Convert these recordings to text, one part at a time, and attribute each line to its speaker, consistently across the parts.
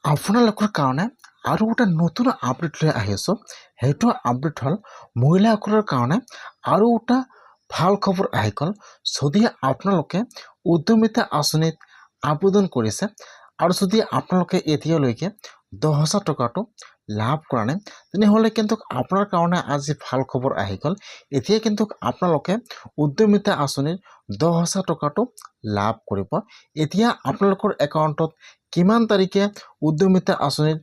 Speaker 1: আপোনালোকৰ কাৰণে আৰু এটা নতুন আপডেট লৈ আহি আছোঁ। সেইটো আপডেট হ'ল মহিলাসকলৰ কাৰণে আৰু এটা ভাল খবৰ আহি গ'ল। যদি আপোনালোকে উদ্যমিতা আঁচনিত আবেদন কৰিছে আৰু যদি আপোনালোকে এতিয়ালৈকে 10,000 টকাটো লাভ কৰা নাই, তেনেহ'লে কিন্তু আপোনাৰ কাৰণে আজি ভাল খবৰ আহি গ'ল। এতিয়া কিন্তু আপোনালোকে উদ্যমিতা আঁচনিৰ 10,000 টকাটো লাভ কৰিব। এতিয়া আপোনালোকৰ একাউণ্টত কিমান তাৰিখে উদ্যমিতা আঁচনিৰ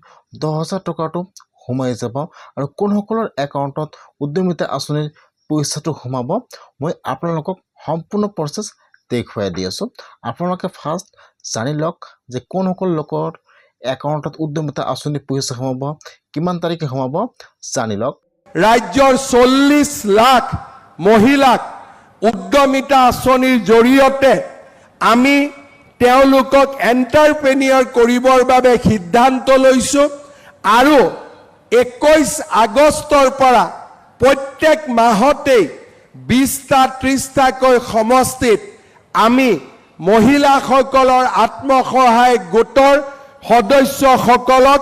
Speaker 1: 10,000 টকাটো সোমাই যাব আৰু কোনসকলৰ একাউণ্টত উদ্যমিতা আঁচনিৰ পইচাটো সোমাব, মই আপোনালোকক সম্পূৰ্ণ প্ৰচেছ দেখুৱাই দি আছোঁ। আপোনালোকে ফাৰ্ষ্ট জানি লওক যে কোনসকল লোকৰ একাউণ্টত উদ্যমিতা আঁচনিৰ পইচা সোমাব, কিমান তাৰিখে সোমাব জানি লওক।
Speaker 2: ৰাজ্যৰ 40 লাখ মহিলাক উদ্যমিতা আঁচনিৰ জৰিয়তে আমি তেওঁলোকক এণ্টাৰপ্ৰেনিয়ৰ কৰিবৰ বাবে সিদ্ধান্ত লৈছোঁ আৰু 21 আগষ্টৰ পৰা প্ৰত্যেক মাহতেই 20টা 30টাকৈ সমষ্টিত আমি মহিলাসকলৰ আত্মসহায়ক গোটৰ সদস্যসকলক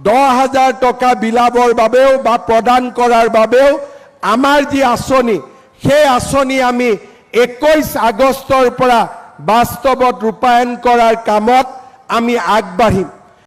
Speaker 2: 10,000 টকা বিলাবৰ বাবেও বা প্ৰদান কৰাৰ বাবেও আমাৰ যি আঁচনি, সেই আঁচনি আমি 21 আগষ্টৰ পৰা বাস্তৱত ৰূপায়ণ কৰাৰ কামত আমি আগবাঢ়িম।